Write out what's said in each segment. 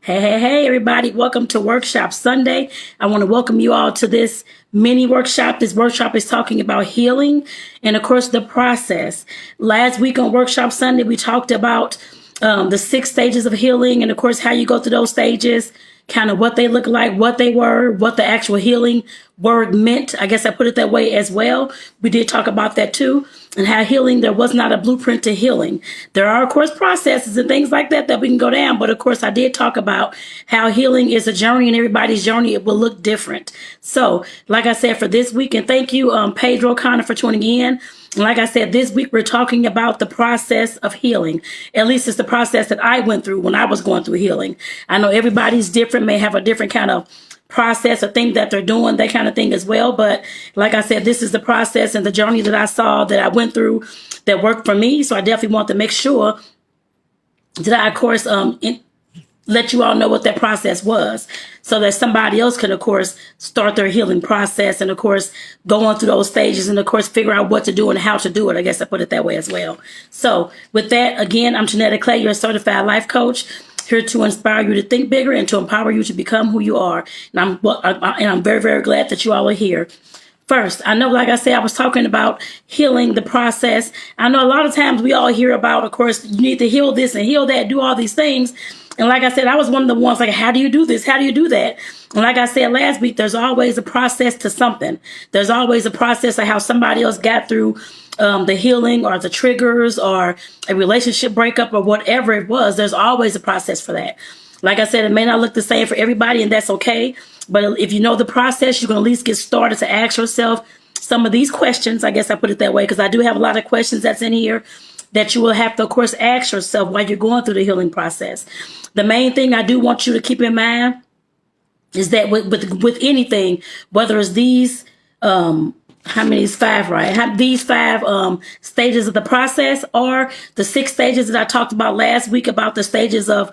Hey, everybody. Welcome to Workshop Sunday. I want to welcome you all to this mini workshop. This workshop is talking about healing and, of course, the process. Last week on Workshop Sunday, we talked about the 6 stages of healing and, of course, how you go through those stages, kind of what they look like, what they were, what the actual healing word meant. I guess I put it that way as well. We did talk about that too, and how healing, there was not a blueprint to healing. There are, of course, processes and things like that that we can go down. But of course, I did talk about how healing is a journey, and everybody's journey, it will look different. So like I said, for this week, and thank you, Pedro Connor, for tuning in. And like I said, this week we're talking about the process of healing. At least it's the process that I went through when I was going through healing. I know everybody's different, may have a different kind of process or thing that they're doing, that kind of thing as well. But like I said, this is the process and the journey that I saw, that I went through, that worked for me. So I definitely want to make sure that I, of course, let you all know what that process was, so that somebody else can, of course, start their healing process and, of course, go on through those stages and, of course, figure out what to do and how to do it. I guess I put it that way as well. So with that, again, I'm Tonetta Clay, your certified life coach, here to inspire you to think bigger and to empower you to become who you are. And I'm very, very glad that you all are here. First, I know, like I said, I was talking about healing, the process. I know a lot of times we all hear about, of course, you need to heal this and heal that, do all these things. And like I said, I was one of the ones like, how do you do this? How do you do that? And like I said last week, there's always a process to something. There's always a process of how somebody else got through the healing or the triggers or a relationship breakup or whatever it was. There's always a process for that. Like I said, it may not look the same for everybody, and that's okay. But if you know the process, you can at least get started to ask yourself some of these questions. I guess I put it that way because I do have a lot of questions that's in here that you will have to, of course, ask yourself while you're going through the healing process. The main thing I do want you to keep in mind is that with anything, whether it's these, how many is 5, right? These 5 stages of the process, or the 6 stages that I talked about last week about the stages of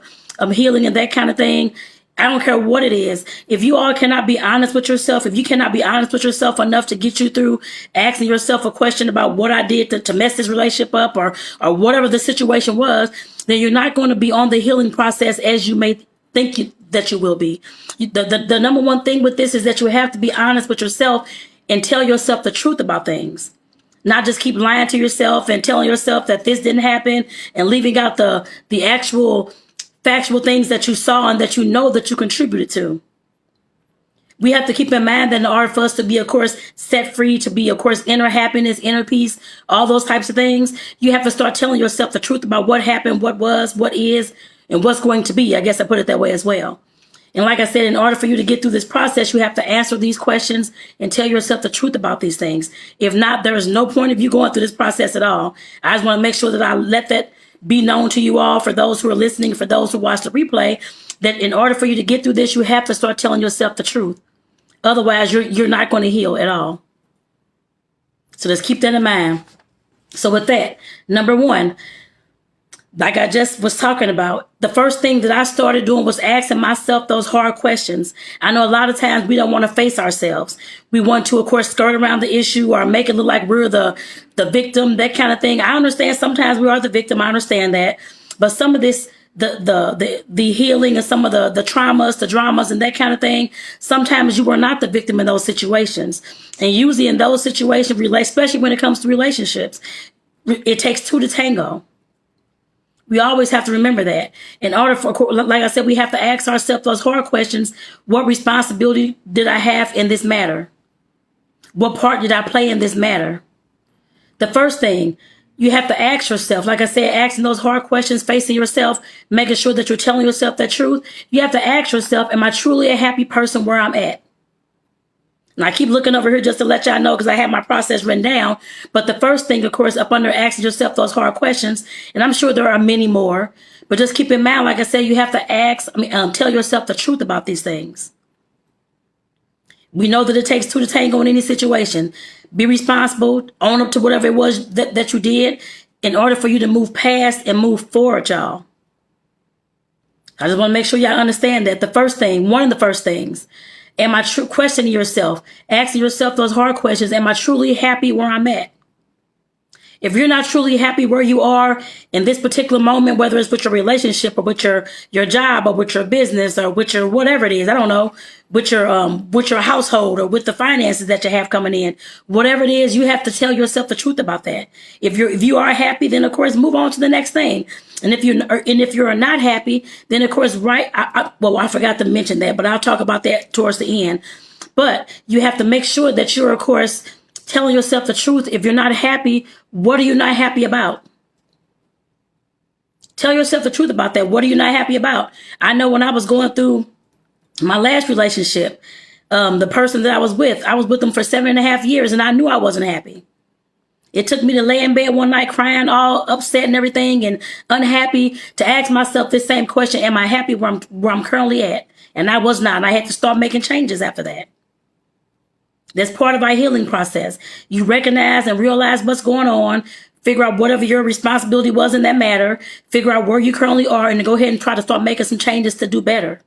healing and that kind of thing. I don't care what it is. If you all cannot be honest with yourself, if you cannot be honest with yourself enough to get you through asking yourself a question about what I did to mess this relationship up, or whatever the situation was, then you're not going to be on the healing process as you may think that you will be. The number one thing with this is that you have to be honest with yourself and tell yourself the truth about things. Not just keep lying to yourself and telling yourself that this didn't happen and leaving out the actual factual things that you saw and that you know that you contributed to. We have to keep in mind that in order for us to be, of course, set free, to be, of course, inner happiness, inner peace, all those types of things, you have to start telling yourself the truth about what happened, what was, what is, and what's going to be. I guess I put it that way as well. And like I said, in order for you to get through this process, you have to answer these questions and tell yourself the truth about these things. If not, there is no point of you going through this process at all. I just want to make sure that I let that be known to you all, for those who are listening, for those who watch the replay, that in order for you to get through this, you have to start telling yourself the truth. Otherwise, you're not going to heal at all. So let's keep that in mind. So with that, number 1, like I just was talking about, the first thing that I started doing was asking myself those hard questions. I know a lot of times we don't want to face ourselves. We want to, of course, skirt around the issue or make it look like we're the victim, that kind of thing. I understand sometimes we are the victim. I understand that. But some of this, the healing and some of the traumas, the dramas and that kind of thing, sometimes you are not the victim in those situations. And usually in those situations, especially when it comes to relationships, it takes 2 to tango. We always have to remember that. In order for, like I said, we have to ask ourselves those hard questions. What responsibility did I have in this matter? What part did I play in this matter? The first thing you have to ask yourself, like I said, asking those hard questions, facing yourself, making sure that you're telling yourself the truth. You have to ask yourself, am I truly a happy person where I'm at? And I keep looking over here just to let y'all know, because I have my process written down. But the first thing, of course, up under asking yourself those hard questions, and I'm sure there are many more, but just keep in mind, like I said, you have to tell yourself the truth about these things. We know that it takes 2 to tango in any situation. Be responsible, own up to whatever it was that you did in order for you to move past and move forward, y'all. I just want to make sure y'all understand that the first thing, one of the first things, am I questioning yourself, asking yourself those hard questions? Am I truly happy where I'm at? If you're not truly happy where you are in this particular moment, whether it's with your relationship or with your job or with your business or with your whatever it is, I don't know, with your household or with the finances that you have coming in, whatever it is, you have to tell yourself the truth about that. If you are happy, then of course move on to the next thing. And if you're not happy, then of course I forgot to mention that, but I'll talk about that towards the end. But you have to make sure that you're of course telling yourself the truth. If you're not happy, what are you not happy about? Tell yourself the truth about that. What are you not happy about? I know when I was going through my last relationship, the person that I was with them for 7.5 years, and I knew I wasn't happy. It took me to lay in bed one night crying, all upset and everything and unhappy, to ask myself this same question: am I happy where I'm currently at? And I was not. And I had to start making changes after that. That's part of our healing process. You recognize and realize what's going on, figure out whatever your responsibility was in that matter, figure out where you currently are, and go ahead and try to start making some changes to do better,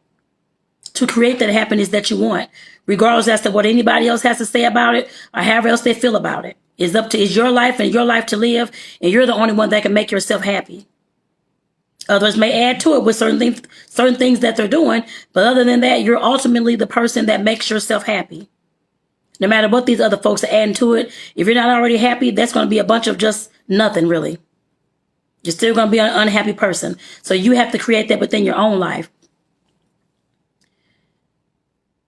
to create that happiness that you want, regardless as to what anybody else has to say about it or however else they feel about it. It's your life and your life to live, and you're the only one that can make yourself happy. Others may add to it with certain things that they're doing, but other than that, you're ultimately the person that makes yourself happy. No matter what these other folks are adding to it, if you're not already happy, that's going to be a bunch of just nothing, really. You're still going to be an unhappy person. So you have to create that within your own life.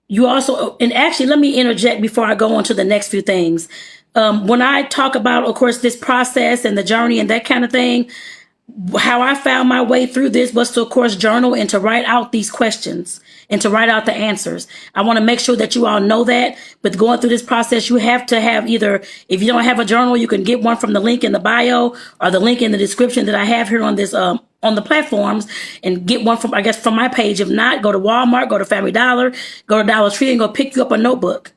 You also, and actually, let me interject before I go on to the next few things. When I talk about, of course, this process and the journey and that kind of thing, how I found my way through this was to, of course, journal and to write out these questions and to write out the answers. I want to make sure that you all know that. But going through this process, you have to have either, if you don't have a journal, you can get one from the link in the bio or the link in the description that I have here on this, on the platforms, and get one from, I guess, from my page. If not, go to Walmart, go to Family Dollar, go to Dollar Tree, and go pick you up a notebook.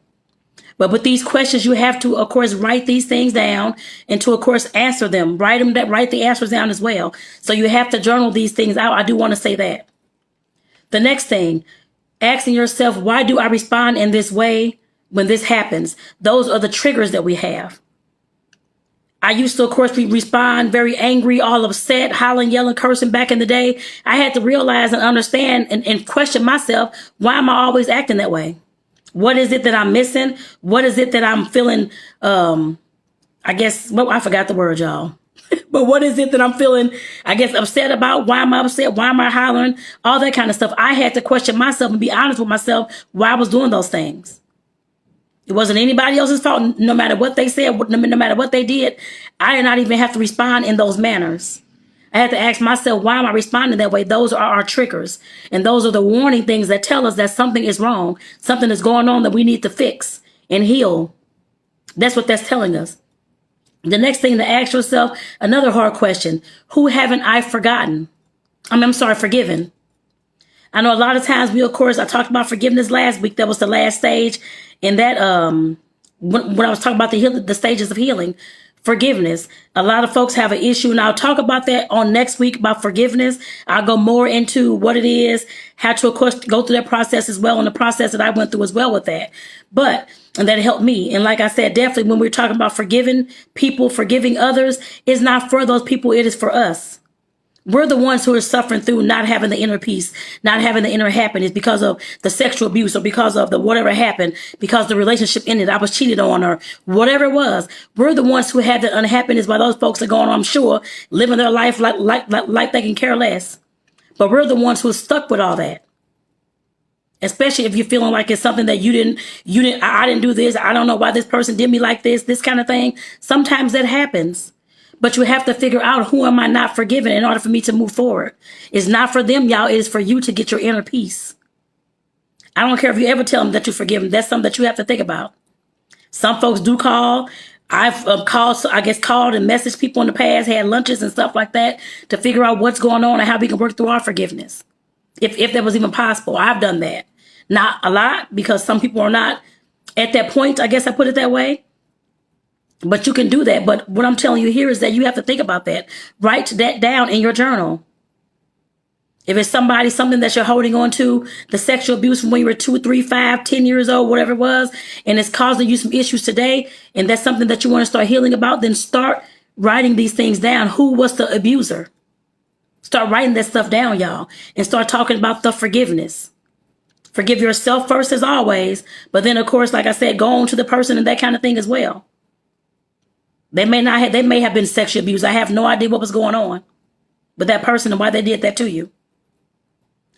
But with these questions, you have to, of course, write these things down and to, of course, answer them. Write the answers down as well. So you have to journal these things out. I do want to say that. The next thing, asking yourself, why do I respond in this way when this happens? Those are the triggers that we have. I used to, of course, respond very angry, all upset, hollering, yelling, cursing back in the day. I had to realize and understand and question myself, why am I always acting that way? What is it that I'm missing? What is it that I'm feeling? I guess, well, I forgot the word, y'all. But what is it that I'm feeling, I guess, upset about? Why am I upset? Why am I hollering? All that kind of stuff. I had to question myself and be honest with myself why I was doing those things. It wasn't anybody else's fault. No matter what they said, no matter what they did, I did not even have to respond in those manners. I had to ask myself, why am I responding that way? Those are our triggers. And those are the warning things that tell us that something is wrong. Something is going on that we need to fix and heal. That's what that's telling us. The next thing to ask yourself, another hard question. Who haven't I forgotten? Forgiven. I know a lot of times I talked about forgiveness last week. That was the last stage in that, when I was talking about the stages of healing. Forgiveness. A lot of folks have an issue, and I'll talk about that on next week about forgiveness. I'll go more into what it is, how to, of course, go through that process as well, and the process that I went through as well with that. And that helped me. And like I said, definitely when we're talking about forgiving people, forgiving others, it's not for those people, it is for us. We're the ones who are suffering through not having the inner peace, not having the inner happiness because of the sexual abuse or because of the whatever happened, because the relationship ended, I was cheated on or whatever it was. We're the ones who have the unhappiness while those folks are going, I'm sure, living their life like they can care less. But we're the ones who are stuck with all that. Especially if you're feeling like it's something that I didn't do this. I don't know why this person did me like this kind of thing. Sometimes that happens. But you have to figure out, who am I not forgiving in order for me to move forward? It's not for them, y'all. It is for you to get your inner peace. I don't care if you ever tell them that you forgive them. That's something that you have to think about. Some folks do call. I've called and messaged people in the past, had lunches and stuff like that to figure out what's going on and how we can work through our forgiveness. If that was even possible. I've done that. Not a lot, because some people are not at that point, I guess I put it that way. But you can do that. But what I'm telling you here is that you have to think about that. Write that down in your journal. If it's something that you're holding on to, the sexual abuse from when you were 2, 3, 5, 10 years old, whatever it was, and it's causing you some issues today, and that's something that you want to start healing about, then start writing these things down. Who was the abuser? Start writing that stuff down, y'all, and start talking about the forgiveness. Forgive yourself first, as always, but then, of course, like I said, go on to the person and that kind of thing as well. They may have been sexually abused. I have no idea what was going on with that person and why they did that to you.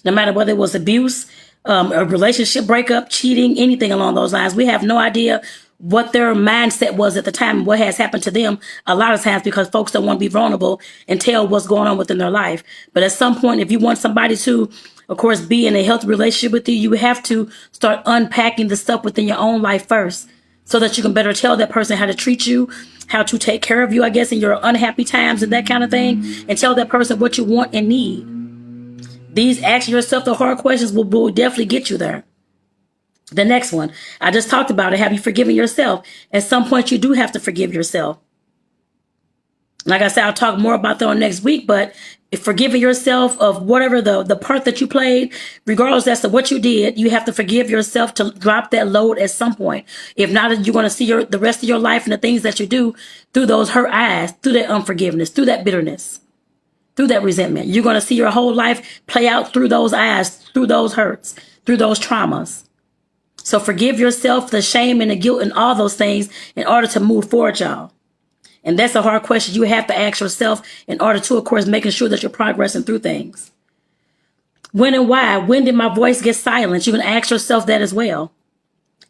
No matter whether it was abuse, a relationship breakup, cheating, anything along those lines, we have no idea what their mindset was at the time and what has happened to them a lot of times, because folks don't want to be vulnerable and tell what's going on within their life. But at some point, if you want somebody to, of course, be in a healthy relationship with you, you have to start unpacking the stuff within your own life first, so that you can better tell that person how to treat you, how to take care of you, I guess, in your unhappy times and that kind of thing, and tell that person what you want and need. These asking yourself the hard questions will definitely get you there. The next one, I just talked about it. Have you forgiven yourself? At some point, you do have to forgive yourself. Like I said, I'll talk more about that on next week, but if forgiving yourself of whatever the part that you played, regardless as to what you did, you have to forgive yourself to drop that load at some point. If not, you're going to see the rest of your life and the things that you do through those hurt eyes, through that unforgiveness, through that bitterness, through that resentment. You're going to see your whole life play out through those eyes, through those hurts, through those traumas. So forgive yourself the shame and the guilt and all those things in order to move forward, y'all. And that's a hard question you have to ask yourself in order to, of course, making sure that you're progressing through things. When and why? When did my voice get silenced? You can ask yourself that as well.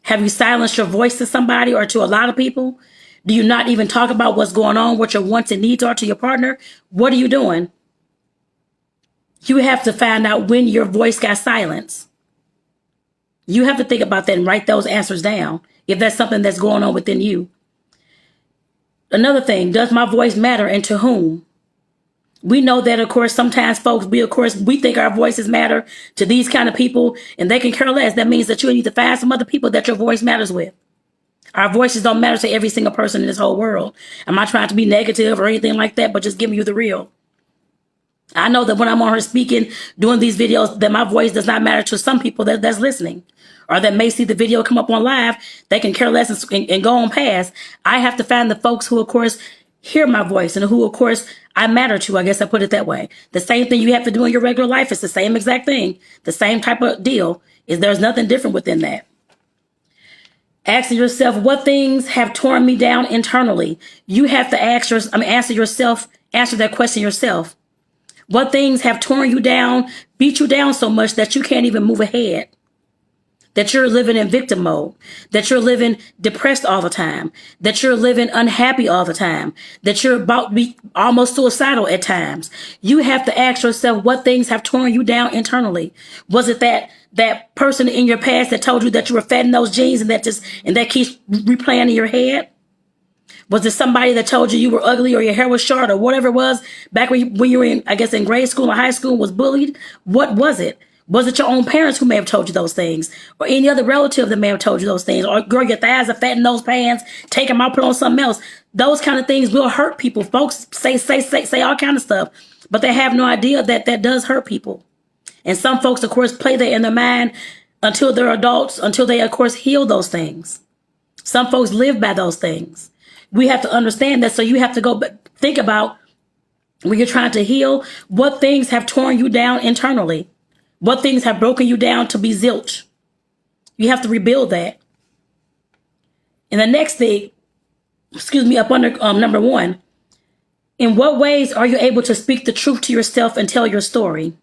Have you silenced your voice to somebody or to a lot of people? Do you not even talk about what's going on, what your wants and needs are to your partner? What are you doing? You have to find out when your voice got silenced. You have to think about that and write those answers down if that's something that's going on within you. Another thing, does my voice matter, and to whom? We know that, of course, sometimes folks, we think our voices matter to these kind of people and they can care less. That means that you need to find some other people that your voice matters with. Our voices don't matter to every single person in this whole world. I'm not trying to be negative or anything like that, but just giving you the real. I know that when I'm on here speaking, doing these videos, that my voice does not matter to some people that's listening, or that may see the video come up on live. They can care less and go on past. I have to find the folks who, of course, hear my voice and who, of course, I matter to. I guess I put it that way. The same thing you have to do in your regular life. It's the same exact thing. The same type of deal. There's nothing different within that. Asking yourself, what things have torn me down internally? You have to answer that question yourself. What things have torn you down, beat you down so much that you can't even move ahead? That you're living in victim mode, that you're living depressed all the time, that you're living unhappy all the time, that you're about to be almost suicidal at times. You have to ask yourself what things have torn you down internally. Was it that person in your past that told you that you were fat in those jeans and that keeps replaying in your head? Was it somebody that told you were ugly or your hair was short or whatever it was back when you were in grade school or high school, was bullied? What was it? Was it your own parents who may have told you those things, or any other relative that may have told you those things? Or, girl, your thighs are fat in those pants, take them out, put on something else. Those kind of things will hurt people. Folks say all kind of stuff, but they have no idea that does hurt people. And some folks, of course, play that in their mind until they're adults, until they, of course, heal those things. Some folks live by those things. We have to understand that. So you have to go think about, when you're trying to heal, what things have torn you down internally. What things have broken you down to be zilch? You have to rebuild that. And the next thing, up under number 1, in what ways are you able to speak the truth to yourself and tell your story?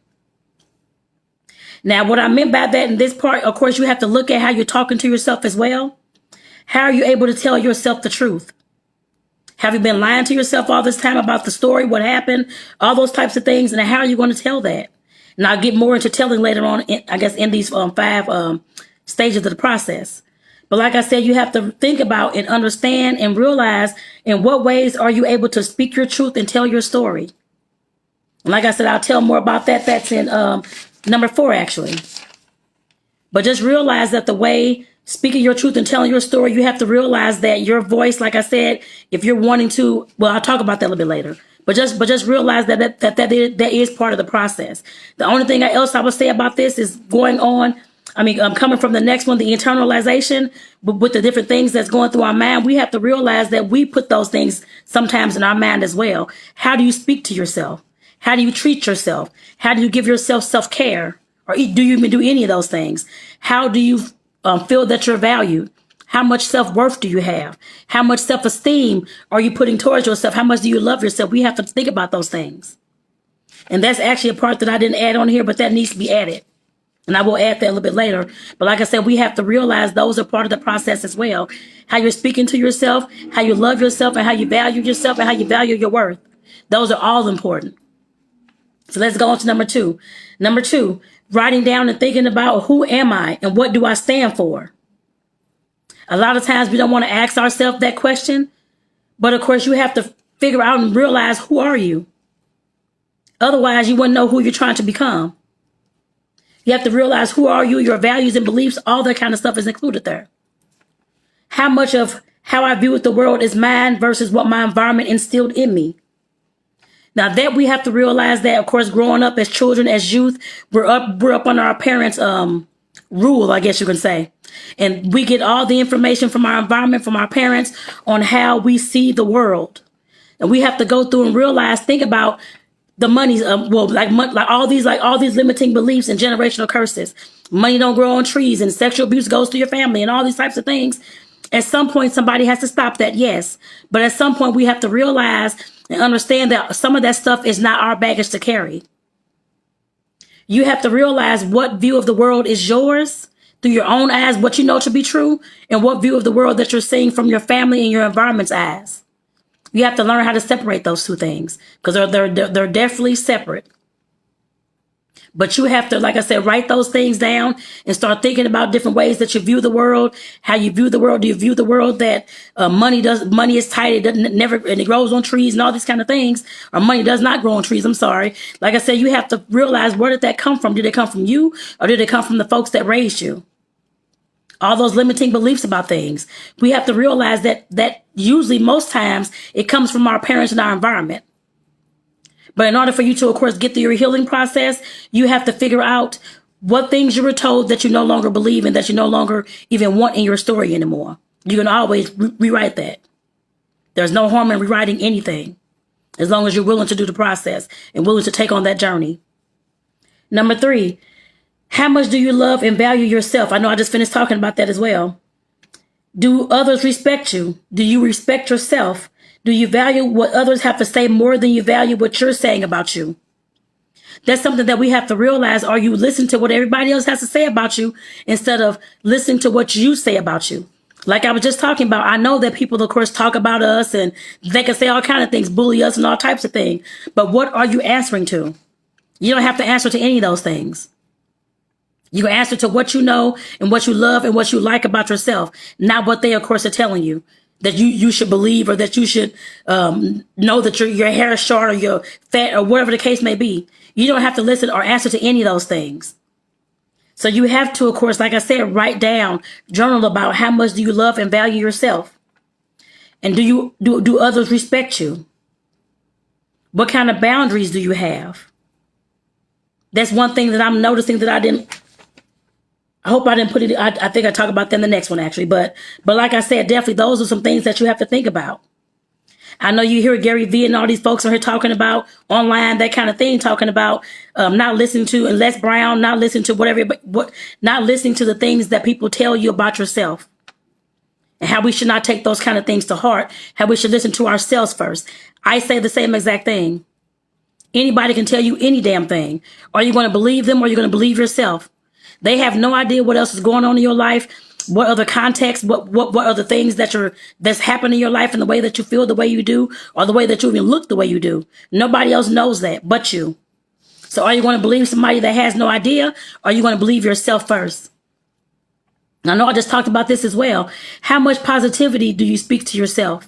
Now, what I meant by that in this part, of course, you have to look at how you're talking to yourself as well. How are you able to tell yourself the truth? Have you been lying to yourself all this time about the story, what happened, all those types of things? And how are you going to tell that? And I'll get more into telling later on, in these 5 stages of the process. But like I said, you have to think about and understand and realize in what ways are you able to speak your truth and tell your story. And like I said, I'll tell more about that. That's in number 4, actually. But just realize that the way speaking your truth and telling your story, you have to realize that your voice, like I said, if you're wanting to, well, I'll talk about that a little bit later. But just realize that is part of the process. The only thing else I would say about this is going on coming from the next one, the internalization, with the different things that's going through our mind, we have to realize that we put those things sometimes in our mind as well. How do you speak to yourself? How do you treat yourself? How do you give yourself self-care? Or do you even do any of those things? How do you feel that you're valued? How much self-worth do you have? How much self-esteem are you putting towards yourself? How much do you love yourself? We have to think about those things. And that's actually a part that I didn't add on here, but that needs to be added. And I will add that a little bit later. But like I said, we have to realize those are part of the process as well. How you're speaking to yourself, how you love yourself, and how you value yourself, and how you value your worth. Those are all important. So let's go on to number two. Number two, writing down and thinking about who am I and what do I stand for? A lot of times we don't want to ask ourselves that question. But of course, you have to figure out and realize, who are you? Otherwise, you wouldn't know who you're trying to become. You have to realize, who are you, your values and beliefs, all that kind of stuff is included there. How much of how I view the world is mine versus what my environment instilled in me. Now that we have to realize that, of course, growing up as children, as youth, we're up under our parents' rule, I guess you can say. And we get all the information from our environment, from our parents, on how we see the world. And we have to go through and realize, think about the money's like all these limiting beliefs and generational curses. Money don't grow on trees, and sexual abuse goes to your family, and all these types of things. At some point, somebody has to stop that, yes. But at some point, we have to realize and understand that some of that stuff is not our baggage to carry. You have to realize what view of the world is yours through your own eyes, what you know to be true, and what view of the world that you're seeing from your family and your environment's eyes. You have to learn how to separate those two things, because they're definitely separate. But you have to, like I said, write those things down and start thinking about different ways that you view the world, how you view the world. Do you view the world that money is tight, it doesn't never, and it grows on trees and all these kind of things, or money does not grow on trees? I'm sorry. Like I said, you have to realize, where did that come from? Did it come from you, or did it come from the folks that raised you? All those limiting beliefs about things. We have to realize that usually, most times, it comes from our parents and our environment. But in order for you to, of course, get through your healing process, you have to figure out what things you were told that you no longer believe and that you no longer even want in your story anymore. You can always rewrite that. There's no harm in rewriting anything, as long as you're willing to do the process and willing to take on that journey. Number three, how much do you love and value yourself? I know I just finished talking about that as well. Do others respect you? Do you respect yourself? Do you value what others have to say more than you value what you're saying about you? That's something that we have to realize. Are you listening to what everybody else has to say about you instead of listening to what you say about you? Like I was just talking about, I know that people, of course, talk about us and they can say all kinds of things, bully us and all types of things. But what are you answering to? You don't have to answer to any of those things. You can answer to what you know and what you love and what you like about yourself, not what they, of course, are telling you that you should believe, or that you should know that your hair is short or you're fat or whatever the case may be. You don't have to listen or answer to any of those things. So you have to, of course, like I said, write down, journal about how much do you love and value yourself. And do others respect you? What kind of boundaries do you have? That's one thing that I'm noticing that I hope I didn't put it. I think I talk about that in the next one, actually. But like I said, definitely those are some things that you have to think about. I know you hear Gary Vee and all these folks are here talking about online, that kind of thing, talking about not listening to, and Les Brown, not listening to not listening to the things that people tell you about yourself, and how we should not take those kind of things to heart, how we should listen to ourselves first. I say the same exact thing. Anybody can tell you any damn thing. Are you going to believe them, or are you going to believe yourself? They have no idea what else is going on in your life, what other context, what other things that's happened in your life, and the way that you feel the way you do, or the way that you even look the way you do. Nobody else knows that but you. So are you going to believe somebody that has no idea, or are you going to believe yourself first? I know I just talked about this as well. How much positivity do you speak to yourself?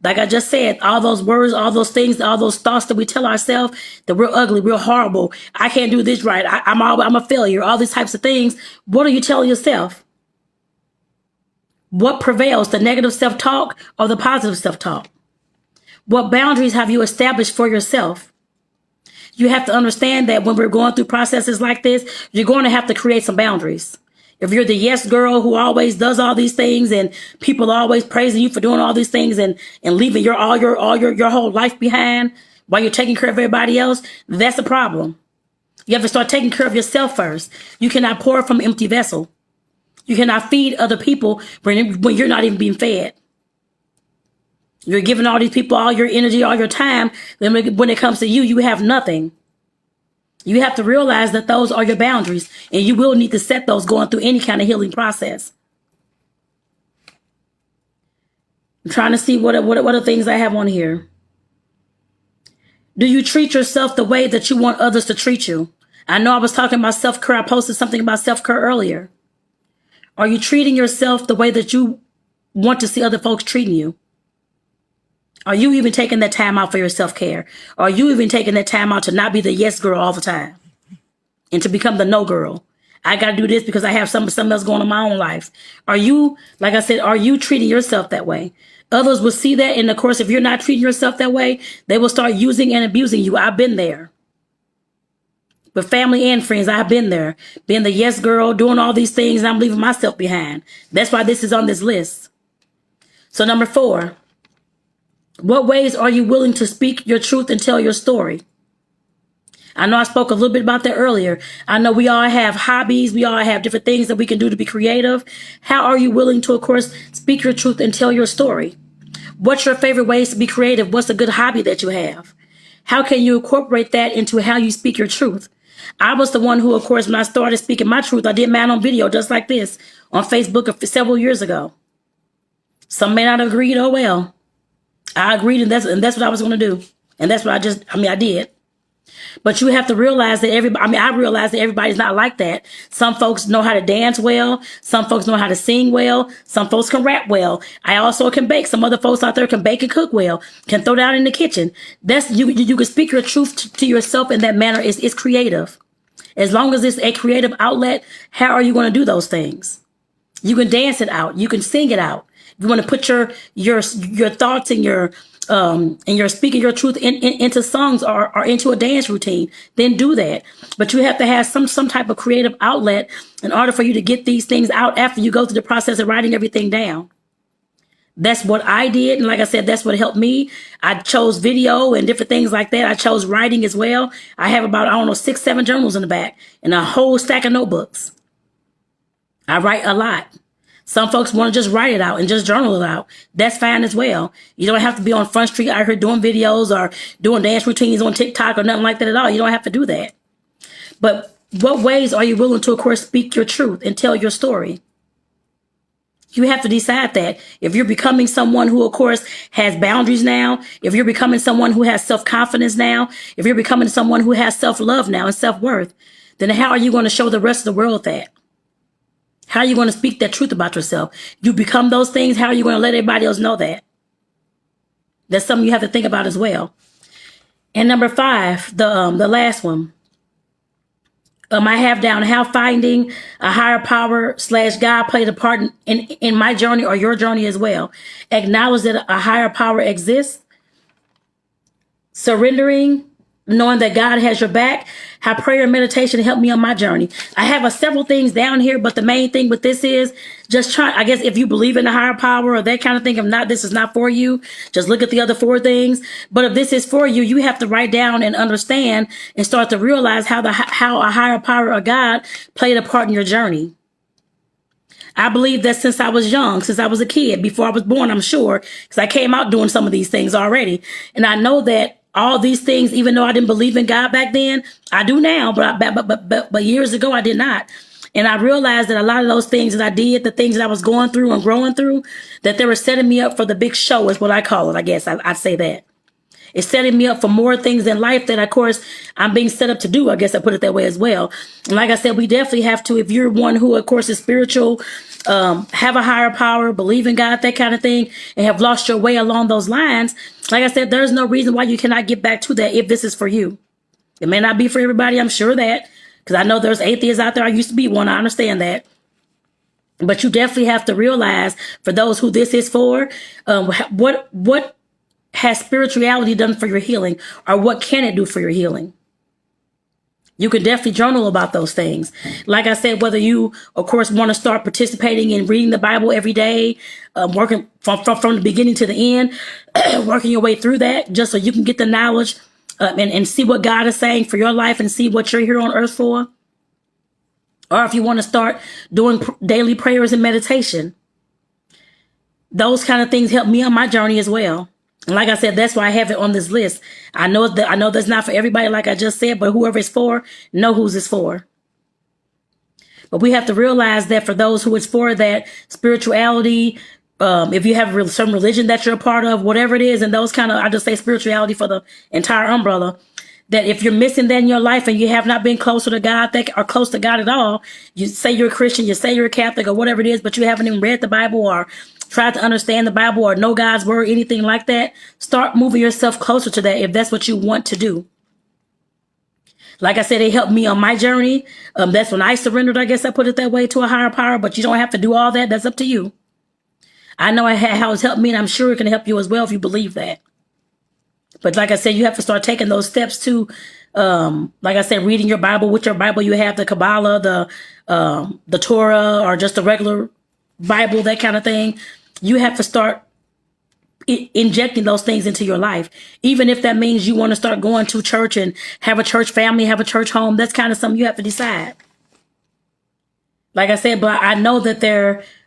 Like I just said, all those words, all those things, all those thoughts that we tell ourselves that we're ugly, we're horrible, I can't do this right, I'm a failure, all these types of things. What are you telling yourself? What prevails, the negative self-talk or the positive self-talk? What boundaries have you established for yourself? you have to understand that when we're going through processes like this, you're going to have to create some boundaries. If you're the yes girl who always does all these things and people are always praising you for doing all these things and leaving your whole life behind while you're taking care of everybody else, that's a problem. You have to start taking care of yourself first. You cannot pour from an empty vessel. You cannot feed other people when you're not even being fed. You're giving all these people all your energy, all your time. Then when it comes to you, you have nothing. You have to realize that those are your boundaries, and you will need to set those going through any kind of healing process. I'm trying to see what are things I have on here. Do you treat yourself the way that you want others to treat you? I know I was talking about self-care. I posted something about self-care earlier. Are you treating yourself the way that you want to see other folks treating you? Are you even taking that time out for your self-care? Are you even taking that time out to not be the yes girl all the time and to become the no girl? I got to do this because I have something else going on in my own life. Are you, like I said, are you treating yourself that way? Others will see that. And of course, if you're not treating yourself that way, they will start using and abusing you. I've been there. With family and friends, I've been there. Being the yes girl, doing all these things, and I'm leaving myself behind. That's why this is on this list. So number 4. What ways are you willing to speak your truth and tell your story? I know I spoke a little bit about that earlier. I know we all have hobbies. We all have different things that we can do to be creative. How are you willing to, of course, speak your truth and tell your story? What's your favorite ways to be creative? What's a good hobby that you have? How can you incorporate that into how you speak your truth? I was the one who, of course, when I started speaking my truth, I did mine on video just like this on Facebook several years ago. Some may not have agreed. Oh, well. I agreed, and that's what I was going to do. And that's what I did. But you have to realize that I realize that everybody's not like that. Some folks know how to dance well. Some folks know how to sing well. Some folks can rap well. I also can bake. Some other folks out there can bake and cook well, can throw down in the kitchen. You can speak your truth to yourself in that manner. It's creative. As long as it's a creative outlet, how are you going to do those things? You can dance it out. You can sing it out. You want to put your thoughts and your speaking your truth into songs or into a dance routine, then do that. But you have to have some type of creative outlet in order for you to get these things out after you go through the process of writing everything down. That's what I did. And like I said, that's what helped me. I chose video and different things like that. I chose writing as well. I have about, 6, 7 journals in the back and a whole stack of notebooks. I write a lot. Some folks want to just write it out and just journal it out. That's fine as well. You don't have to be on Front Street out here doing videos or doing dance routines on TikTok or nothing like that at all. You don't have to do that. But what ways are you willing to, of course, speak your truth and tell your story? You have to decide that. If you're becoming someone who, of course, has boundaries now, if you're becoming someone who has self-confidence now, if you're becoming someone who has self-love now and self-worth, then how are you going to show the rest of the world that? How are you going to speak that truth about yourself? You become those things. How are you going to let everybody else know that? That's something you have to think about as well. And number 5, the last one. I have down how finding a higher power / God played a part in my journey or your journey as well. Acknowledge that a higher power exists. Surrendering, knowing that God has your back. How prayer and meditation helped me on my journey. I have several things down here, but the main thing with this is just try. I guess if you believe in a higher power or that kind of thing, if not, this is not for you. Just look at the other 4 things. But if this is for you, you have to write down and understand and start to realize how a higher power or God played a part in your journey. I believe that since I was young, since I was a kid, before I was born, I'm sure, because I came out doing some of these things already. And I know that all these things, even though I didn't believe in God back then, I do now, but years ago I did not. And I realized that a lot of those things that I did, the things that I was going through and growing through, that they were setting me up for the big show is what I call it. I guess I'd say that. It's setting me up for more things in life that, of course, I'm being set up to do. I guess I put it that way as well. And like I said, we definitely have to, if you're one who, of course, is spiritual, have a higher power, believe in God, that kind of thing, and have lost your way along those lines, like I said, there's no reason why you cannot get back to that if this is for you. It may not be for everybody, I'm sure that, because I know there's atheists out there. I used to be one. I understand that. But you definitely have to realize, for those who this is for, what has spirituality done for your healing, or what can it do for your healing? You can definitely journal about those things. Like I said, whether you, of course, want to start participating in reading the Bible every day, working from the beginning to the end, working your way through that, just so you can get the knowledge and see what God is saying for your life and see what you're here on earth for. Or if you want to start doing daily prayers and meditation, those kind of things help me on my journey as well. And like I said, that's why I have it on this list. I know that's not for everybody, like I just said, but whoever it's for, know who's it's for. But we have to realize that for those who it's for, that spirituality, if you have some religion that you're a part of, whatever it is, and those kind of, I just say spirituality for the entire umbrella, that if you're missing that in your life and you have not been closer to God or close to God at all, you say you're a Christian, you say you're a Catholic or whatever it is, but you haven't even read the Bible or tried to understand the Bible or know God's word, anything like that, start moving yourself closer to that if that's what you want to do. Like I said, it helped me on my journey. That's when I surrendered, I guess I put it that way, to a higher power, but you don't have to do all that. That's up to you. I know how it's helped me, and I'm sure it can help you as well if you believe that. But like I said, you have to start taking those steps to, like I said, reading your Bible. With your Bible, you have the Kabbalah, the Torah, or just the regular Bible, that kind of thing. You have to start injecting those things into your life. Even if that means you want to start going to church and have a church family, have a church home, that's kind of something you have to decide. Like I said, but I know that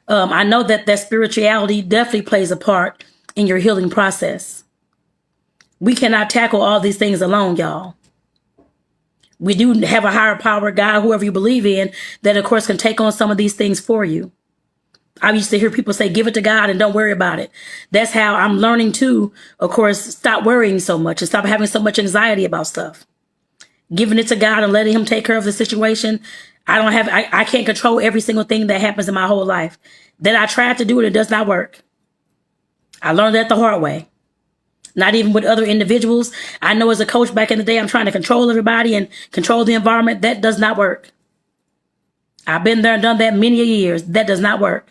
that spirituality definitely plays a part in your healing process. We cannot tackle all these things alone, y'all. We do have a higher power, God, whoever you believe in, that of course can take on some of these things for you. I used to hear people say, give it to God and don't worry about it. That's how I'm learning to, of course, stop worrying so much and stop having so much anxiety about stuff. Giving it to God and letting him take care of the situation. I can't control every single thing that happens in my whole life. That I tried to do it does not work. I learned that the hard way. Not even with other individuals. I know as a coach back in the day, I'm trying to control everybody and control the environment. That does not work. I've been there and done that many years. That does not work.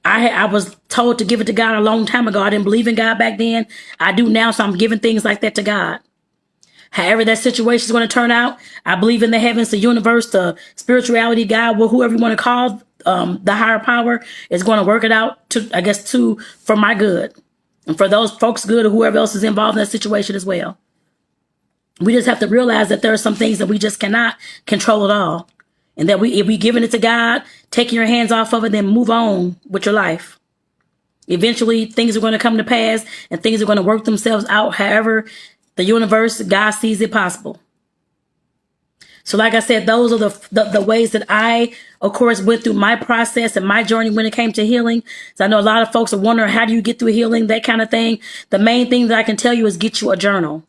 I was told to give it to God a long time ago. I didn't believe in God back then. I do now, so I'm giving things like that to God. However that situation is going to turn out, I believe in the heavens, the universe, the spirituality, God, whoever you want to call, the higher power is going to work it out for my good. And for those folks' good or whoever else is involved in that situation as well. We just have to realize that there are some things that we just cannot control at all. And that if we giving it to God, taking your hands off of it, then move on with your life. Eventually, things are going to come to pass and things are going to work themselves out. However, the universe, God sees it possible. So like I said, those are the ways that I, of course, went through my process and my journey when it came to healing. So I know a lot of folks are wondering, how do you get through healing, that kind of thing. The main thing that I can tell you is get you a journal.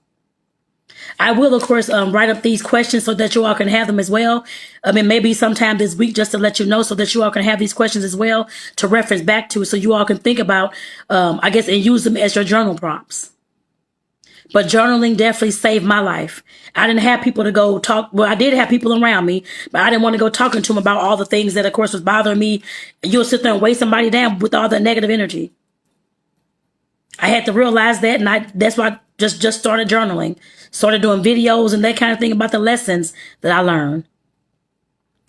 I will, of course, write up these questions so that you all can have them as well. Maybe sometime this week just to let you know so that you all can have these questions as well to reference back to so you all can think about, and use them as your journal prompts. But journaling definitely saved my life. I didn't have people to go talk. Well, I did have people around me, but I didn't want to go talking to them about all the things that, of course, was bothering me. You'll sit there and weigh somebody down with all the negative energy. I had to realize that, and that's why I just started journaling. Started doing videos and that kind of thing about the lessons that I learned.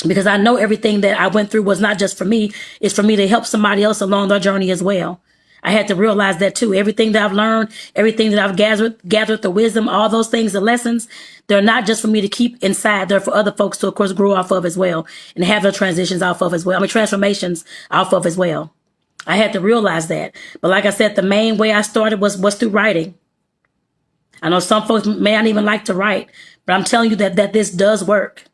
Because I know everything that I went through was not just for me. It's for me to help somebody else along their journey as well. I had to realize that too. Everything that I've learned, everything that I've gathered the wisdom, all those things, the lessons, they're not just for me to keep inside. They're for other folks to, of course, grow off of as well and have their transitions off of as well. Transformations off of as well. I had to realize that. But like I said, the main way I started was through writing. I know some folks may not even like to write, but I'm telling you that this does work.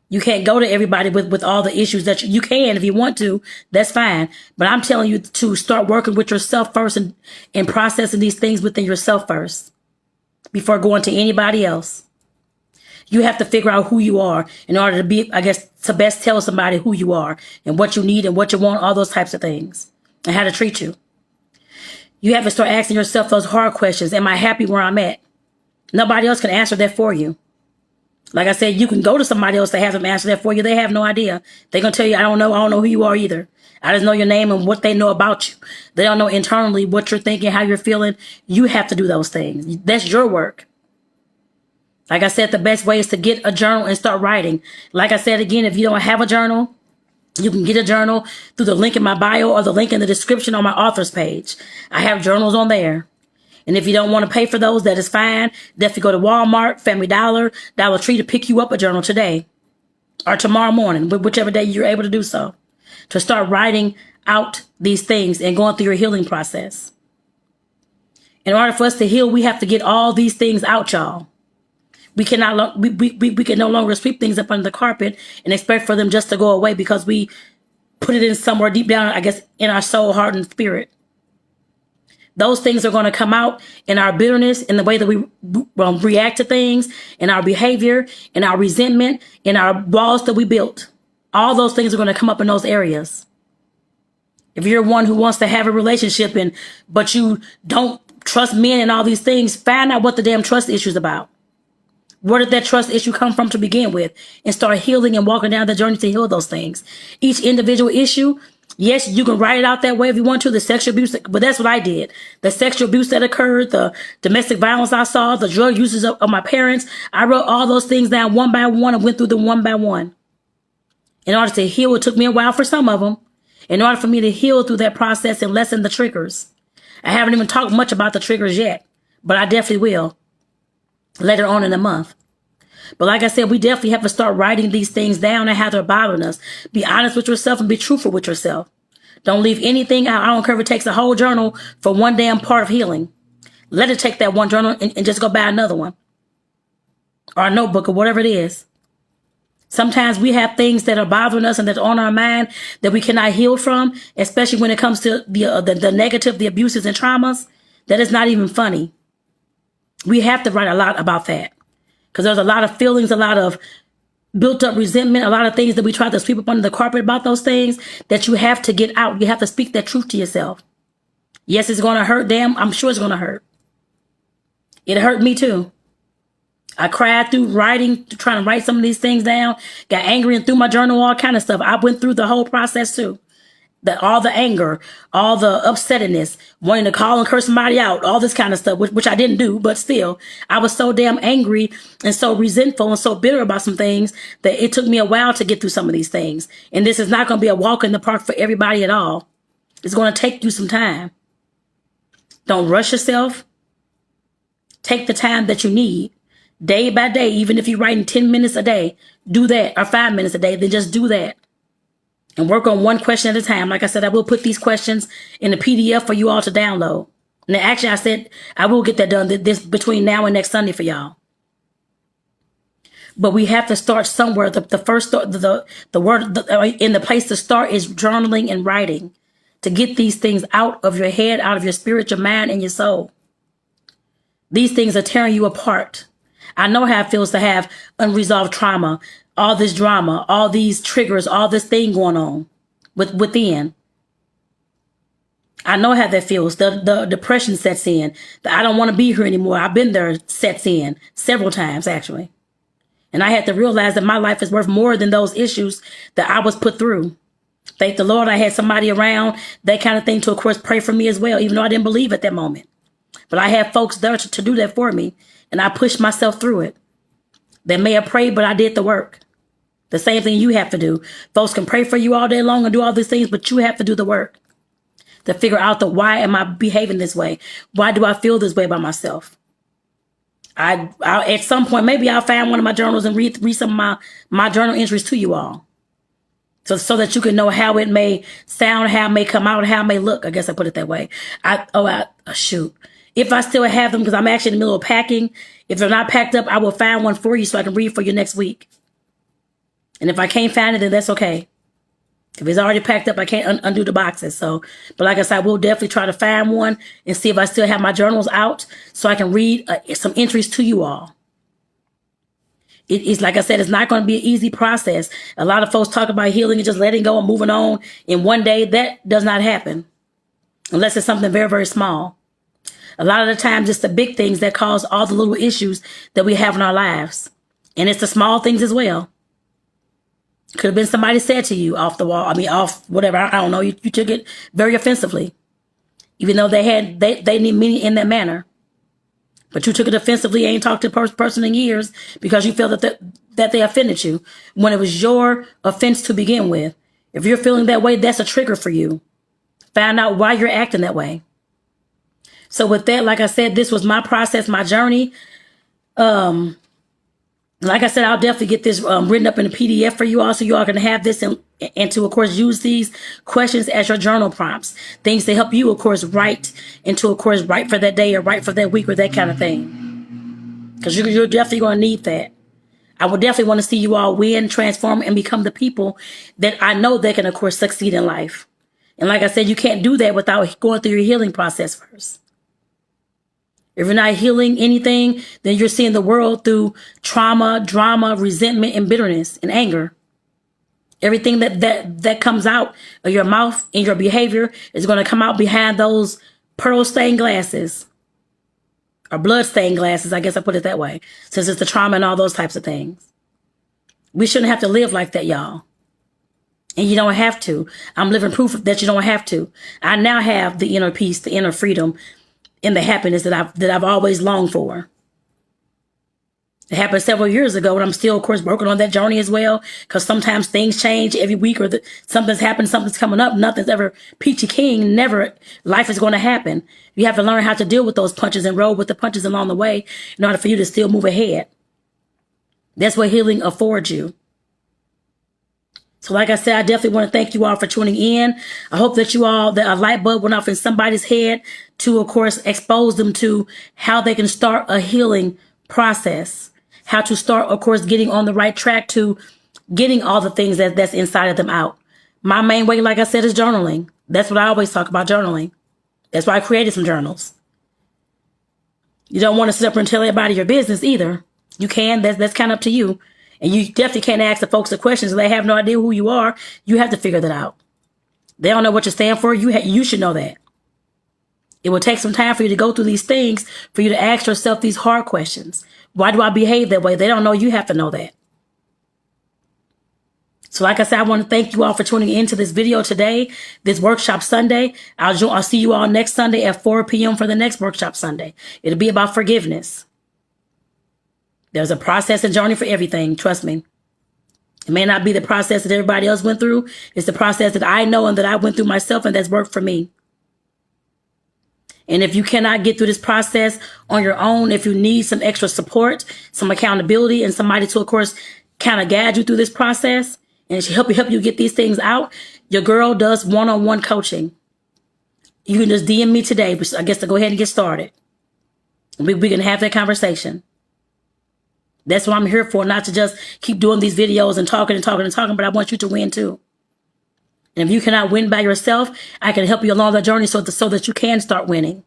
You can't go to everybody with all the issues that you can if you want to. That's fine. But I'm telling you to start working with yourself first and processing these things within yourself first before going to anybody else. You have to figure out who you are in order to be, to best tell somebody who you are and what you need and what you want, all those types of things, and how to treat you. You have to start asking yourself those hard questions. Am I happy where I'm at? Nobody else can answer that for you. Like I said, you can go to somebody else to have them answer that for you. They have no idea. They're going to tell you, I don't know who you are either. I just know your name and what they know about you. They don't know internally what you're thinking, how you're feeling. You have to do those things. That's your work. Like I said, the best way is to get a journal and start writing. Like I said, again, if you don't have a journal, you can get a journal through the link in my bio or the link in the description on my author's page. I have journals on there. And if you don't want to pay for those, that is fine. Definitely go to Walmart, Family Dollar, Dollar Tree to pick you up a journal today or tomorrow morning, whichever day you're able to do so, to start writing out these things and going through your healing process. In order for us to heal, we have to get all these things out, y'all. We cannot. We can no longer sweep things up under the carpet and expect for them just to go away because we put it in somewhere deep down, I guess, in our soul, heart, and spirit. Those things are going to come out in our bitterness, in the way that we react to things, in our behavior, in our resentment, in our walls that we built. All those things are going to come up in those areas. If you're one who wants to have a relationship but you don't trust men and all these things, find out what the damn trust issue is about. Where did that trust issue come from to begin with? And start healing and walking down the journey to heal those things. Each individual issue, yes, you can write it out that way if you want to, the sexual abuse, but that's what I did. The sexual abuse that occurred, the domestic violence I saw, the drug uses of my parents. I wrote all those things down one by one and went through them one by one. In order to heal, it took me a while for some of them. In order for me to heal through that process and lessen the triggers. I haven't even talked much about the triggers yet, but I definitely will later on in the month. But like I said, we definitely have to start writing these things down and how they're bothering us. Be honest with yourself and be truthful with yourself. Don't leave anything out. I don't care if it takes a whole journal for one damn part of healing. Let it take that one journal and just go buy another one. Or a notebook or whatever it is. Sometimes we have things that are bothering us and that's on our mind that we cannot heal from, especially when it comes to the negative, the abuses and traumas. That is not even funny. We have to write a lot about that. Because there's a lot of feelings, a lot of built up resentment, a lot of things that we try to sweep up under the carpet about those things that you have to get out. You have to speak that truth to yourself. Yes, it's going to hurt. Damn, I'm sure it's going to hurt. It hurt me too. I cried through writing, trying to write some of these things down, got angry and threw my journal, all kind of stuff. I went through the whole process too. All the anger, all the upsetness, wanting to call and curse somebody out, all this kind of stuff, which I didn't do, but still, I was so damn angry and so resentful and so bitter about some things that it took me a while to get through some of these things. And this is not going to be a walk in the park for everybody at all. It's going to take you some time. Don't rush yourself. Take the time that you need. Day by day, even if you're writing 10 minutes a day, do that, or 5 minutes a day, then just do that. And work on one question at a time. Like I said, I will put these questions in a PDF for you all to download. And actually, I said I will get that done this between now and next Sunday for y'all. But we have to start somewhere. The first start, the word in the place to start is journaling and writing, to get these things out of your head, out of your spirit, your mind, and your soul. These things are tearing you apart. I know how it feels to have unresolved trauma, all this drama, all these triggers, all this thing going on within. I know how that feels. The depression sets in. The I don't want to be here anymore. I've been there sets in several times, actually. And I had to realize that my life is worth more than those issues that I was put through. Thank the Lord I had somebody around, that kind of thing, to, of course, pray for me as well, even though I didn't believe at that moment. But I had folks there to do that for me, and I pushed myself through it. They may have prayed, but I did the work. The same thing you have to do. Folks can pray for you all day long and do all these things, but you have to do the work to figure out why am I behaving this way? Why do I feel this way about myself? I at some point, maybe I'll find one of my journals and read some of my journal entries to you all. So that you can know how it may sound, how it may come out, how it may look. I guess I put it that way. Shoot. If I still have them, because I'm actually in the middle of packing, if they're not packed up, I will find one for you so I can read for you next week. And if I can't find it, then that's okay. If it's already packed up, I can't undo the boxes. But like I said, I will definitely try to find one and see if I still have my journals out so I can read some entries to you all. It's like I said, it's not going to be an easy process. A lot of folks talk about healing and just letting go and moving on in one day. That does not happen unless it's something very, very small. A lot of the times it's the big things that cause all the little issues that we have in our lives. And it's the small things as well. Could have been somebody said to you off the wall. Off whatever. I don't know. You took it very offensively, even though they didn't mean it in that manner. But you took it offensively, ain't talked to the person in years because you felt that they offended you when it was your offense to begin with. If you're feeling that way, that's a trigger for you. Find out why you're acting that way. So with that, like I said, this was my process, my journey. Like I said, I'll definitely get this written up in a PDF for you all, so you all can have this and to, of course, use these questions as your journal prompts. Things to help you, of course, write and to, of course, write for that day or write for that week or that kind of thing. Because you're definitely going to need that. I would definitely want to see you all win, transform, and become the people that I know that can, of course, succeed in life. And like I said, you can't do that without going through your healing process first. If you're not healing anything, then you're seeing the world through trauma, drama, resentment, and bitterness and anger. Everything that comes out of your mouth and your behavior is going to come out behind those pearl stained glasses or blood stained glasses. I guess I put it that way, since it's the trauma and all those types of things. We shouldn't have to live like that, y'all. And you don't have to. I'm living proof that you don't have to. I now have the inner peace, the inner freedom, and the happiness that I've always longed for. It happened several years ago, and I'm still, of course, working on that journey as well, because sometimes things change every week, or something's happened, something's coming up. Nothing's ever peachy keen. Never. Life is going to happen. You have to learn how to deal with those punches and roll with the punches along the way in order for you to still move ahead. That's what healing affords you. So like I said, I definitely want to thank you all for tuning in. I hope that a light bulb went off in somebody's head to, of course, expose them to how they can start a healing process. How to start, of course, getting on the right track to getting all the things that's inside of them out. My main way, like I said, is journaling. That's what I always talk about, journaling. That's why I created some journals. You don't want to sit up and tell everybody your business either. You can. That's kind of up to you. And you definitely can't ask the folks the questions. They have no idea who you are. You have to figure that out. They don't know what you stand for. You should know that. It will take some time for you to go through these things, for you to ask yourself these hard questions. Why do I behave that way? They don't know. You have to know that. So like I said, I want to thank you all for tuning into this video today, this Workshop Sunday. I'll see you all next Sunday at 4 p.m. for the next Workshop Sunday. It'll be about forgiveness. There's a process and journey for everything. Trust me. It may not be the process that everybody else went through. It's the process that I know and that I went through myself, and that's worked for me. And if you cannot get through this process on your own, if you need some extra support, some accountability, and somebody to, of course, kind of guide you through this process and help you get these things out, your girl does one-on-one coaching. You can just DM me today, but I guess to go ahead and get started. We can have that conversation. That's what I'm here for, not to just keep doing these videos and talking, but I want you to win too. And if you cannot win by yourself, I can help you along the journey so that you can start winning.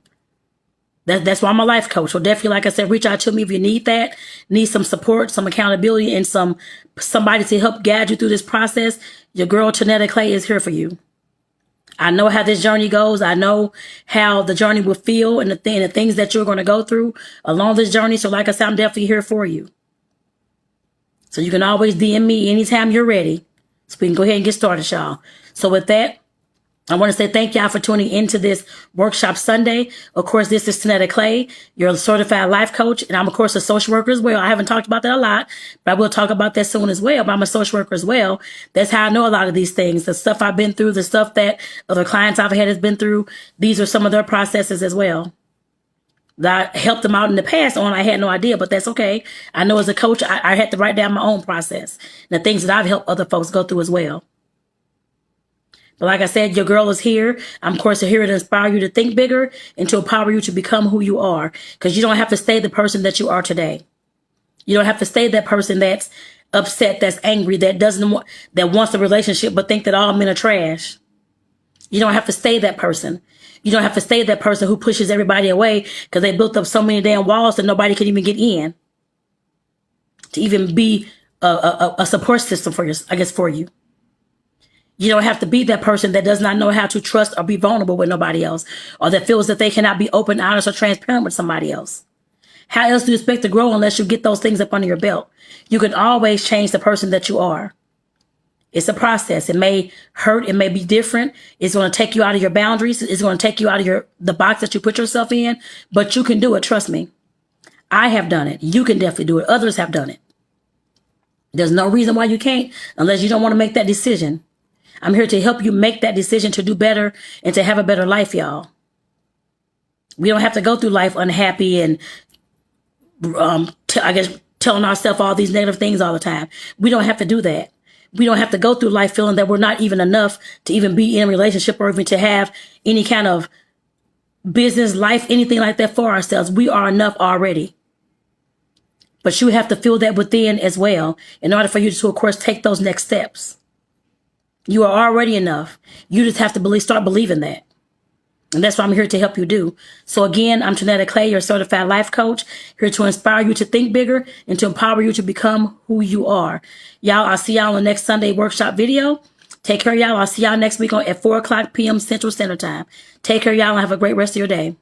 That's why I'm a life coach. So definitely, like I said, reach out to me if you need that, need some support, some accountability, and somebody to help guide you through this process. Your girl, Tonetta Clay, is here for you. I know how this journey goes. I know how the journey will feel and the things that you're going to go through along this journey. So like I said, I'm definitely here for you. So you can always DM me anytime you're ready. So we can go ahead and get started, y'all. So with that, I want to say thank y'all for tuning into this Workshop Sunday. Of course, this is Tonetta Clay, your certified life coach. And I'm, of course, a social worker as well. I haven't talked about that a lot, but I will talk about that soon as well. But I'm a social worker as well. That's how I know a lot of these things. The stuff I've been through, the stuff that other clients I've had has been through. These are some of their processes as well. That I helped them out in the past on, I had no idea, but that's okay. I know as a coach, I had to write down my own process, the things that I've helped other folks go through as well. But like I said, your girl is here. I'm, of course, here to inspire you to think bigger and to empower you to become who you are. Because you don't have to stay the person that you are today. You don't have to stay that person that's upset, that's angry, that wants a relationship but think that all men are trash. You don't have to stay that person. You don't have to stay that person who pushes everybody away because they built up so many damn walls that nobody can even get in to even be a support system for you. You don't have to be that person that does not know how to trust or be vulnerable with nobody else, or that feels that they cannot be open, honest, or transparent with somebody else. How else do you expect to grow unless you get those things up under your belt? You can always change the person that you are. It's a process. It may hurt. It may be different. It's going to take you out of your boundaries. It's going to take you out of the box that you put yourself in, but you can do it. Trust me. I have done it. You can definitely do it. Others have done it. There's no reason why you can't unless you don't want to make that decision. I'm here to help you make that decision to do better and to have a better life, y'all. We don't have to go through life unhappy and, telling ourselves all these negative things all the time. We don't have to do that. We don't have to go through life feeling that we're not even enough to even be in a relationship or even to have any kind of business, life, anything like that for ourselves. We are enough already. But you have to feel that within as well in order for you to, of course, take those next steps. You are already enough. You just have to start believing that. And that's what I'm here to help you do. So again, I'm Tonetta Clay, your certified life coach, here to inspire you to think bigger and to empower you to become who you are. Y'all, I'll see y'all on the next Sunday workshop video. Take care, y'all. I'll see y'all next week at 4 o'clock p.m. Central Standard Time. Take care, y'all, and have a great rest of your day.